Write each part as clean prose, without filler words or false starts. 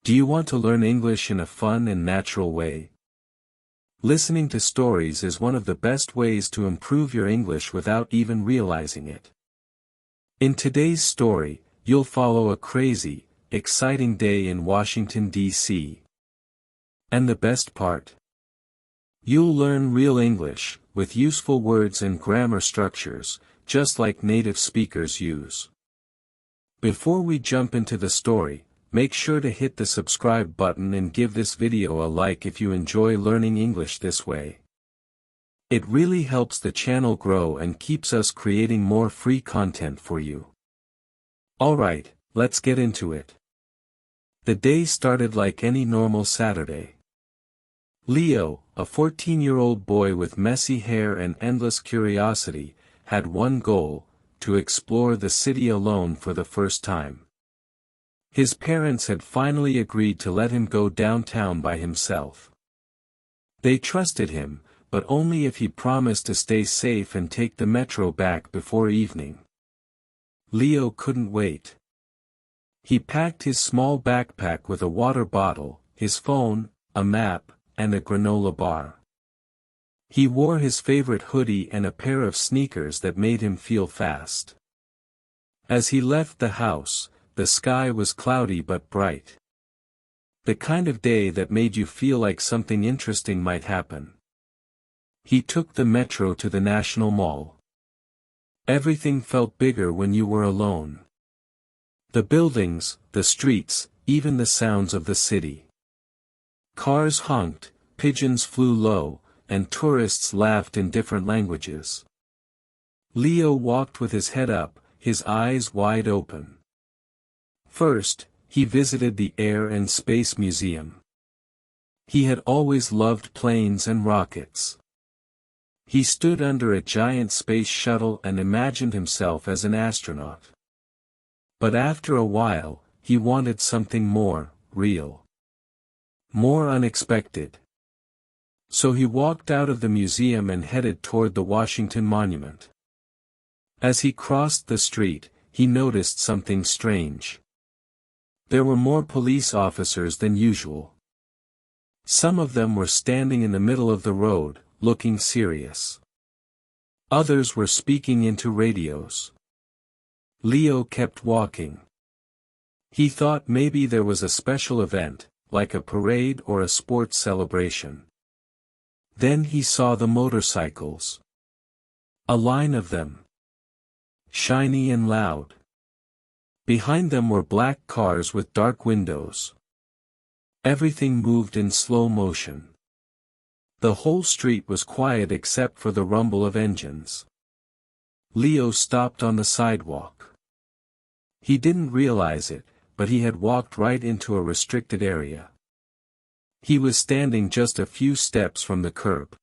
Do you want to learn English in a fun and natural way? Listening to stories is one of the best ways to improve your English without even realizing it. In today's story, you'll follow a crazy, exciting day in Washington, D.C. And the best part? You'll learn real English, with useful words and grammar structures, just like native speakers use. Before we jump into the story, make sure to hit the subscribe button and give this video a like if you enjoy learning English this way. It really helps the channel grow and keeps us creating more free content for you. Alright, let's get into it. The day started like any normal Saturday. Leo, a 14-year-old boy with messy hair and endless curiosity, had one goal: to explore the city alone for the first time. His parents had finally agreed to let him go downtown by himself. They trusted him, but only if he promised to stay safe and take the metro back before evening. Leo couldn't wait. He packed his small backpack with a water bottle, his phone, a map, and a granola bar. He wore his favorite hoodie and a pair of sneakers that made him feel fast. As he left the house, the sky was cloudy but bright. The kind of day that made you feel like something interesting might happen. He took the metro to the National Mall. Everything felt bigger when you were alone. The buildings, the streets, even the sounds of the city. Cars honked, pigeons flew low, and tourists laughed in different languages. Leo walked with his head up, his eyes wide open. First, he visited the Air and Space Museum. He had always loved planes and rockets. He stood under a giant space shuttle and imagined himself as an astronaut. But after a while, he wanted something more real. More unexpected. So he walked out of the museum and headed toward the Washington Monument. As he crossed the street, he noticed something strange. There were more police officers than usual. Some of them were standing in the middle of the road, looking serious. Others were speaking into radios. Leo kept walking. He thought maybe there was a special event, like a parade or a sports celebration. Then he saw the motorcycles. A line of them. Shiny and loud. Behind them were black cars with dark windows. Everything moved in slow motion. The whole street was quiet except for the rumble of engines. Leo stopped on the sidewalk. He didn't realize it, but he had walked right into a restricted area. He was standing just a few steps from the curb.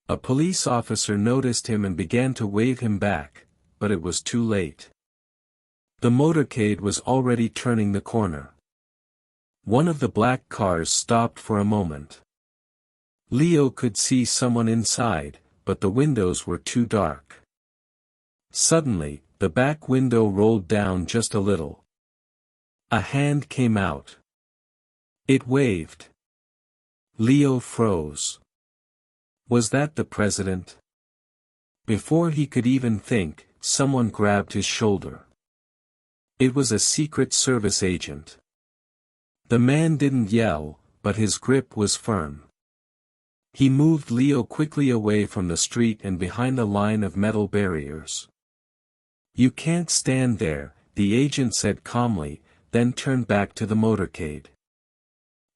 A police officer noticed him and began to wave him back, but it was too late. The motorcade was already turning the corner. One of the black cars stopped for a moment. Leo could see someone inside, but the windows were too dark. Suddenly, the back window rolled down just a little. A hand came out. It waved. Leo froze. Was that the president? Before he could even think, someone grabbed his shoulder. It was a Secret Service agent. The man didn't yell, but his grip was firm. He moved Leo quickly away from the street and behind a line of metal barriers. "You can't stand there," the agent said calmly, then turned back to the motorcade.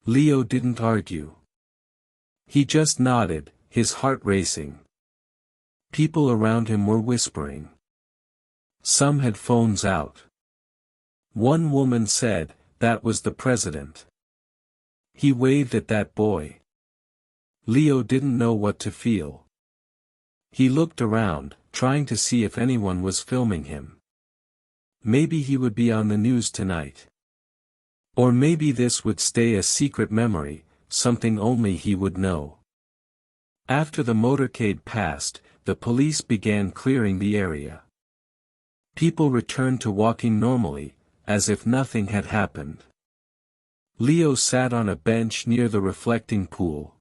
Leo didn't argue. He just nodded, his heart racing. People around him were whispering. Some had phones out. One woman said, "That was the president. He waved at that boy." Leo didn't know what to feel. He looked around, trying to see if anyone was filming him. Maybe he would be on the news tonight. Or maybe this would stay a secret memory, something only he would know. After the motorcade passed, the police began clearing the area. People returned to walking normally, as if nothing had happened. Leo sat on a bench near the reflecting pool.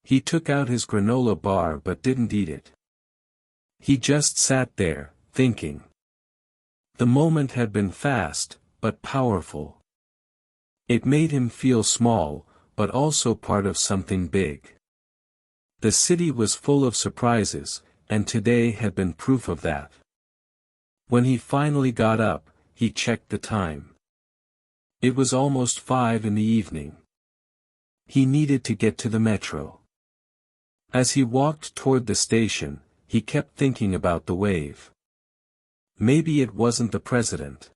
He took out his granola bar but didn't eat it. He just sat there, thinking. The moment had been fast, but powerful. It made him feel small, but also part of something big. The city was full of surprises, and today had been proof of that. When he finally got up, he checked the time. It was almost 5 in the evening. He needed to get to the metro. As he walked toward the station, he kept thinking about the wave. Maybe it wasn't the president.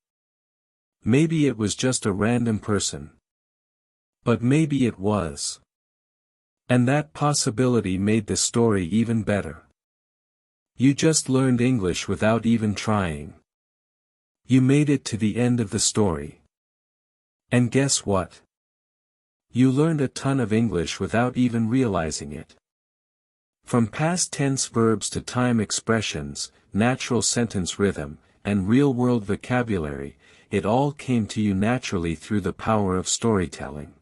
Maybe it was just a random person. But maybe it was. And that possibility made the story even better. You just learned English without even trying. You made it to the end of the story. And guess what? You learned a ton of English without even realizing it. From past tense verbs to time expressions, natural sentence rhythm, and real-world vocabulary, it all came to you naturally through the power of storytelling.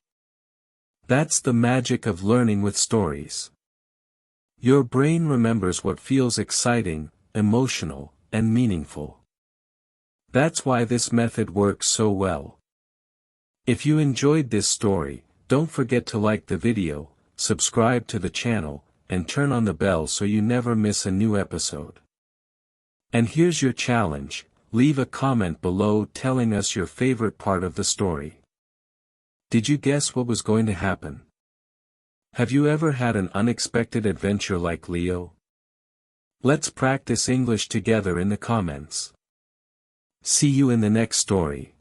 That's the magic of learning with stories. Your brain remembers what feels exciting, emotional, and meaningful. That's why this method works so well. If you enjoyed this story, don't forget to like the video, subscribe to the channel, and turn on the bell so you never miss a new episode. And here's your challenge, leave a comment below telling us your favorite part of the story. Did you guess what was going to happen? Have you ever had an unexpected adventure like Leo? Let's practice English together in the comments. See you in the next story.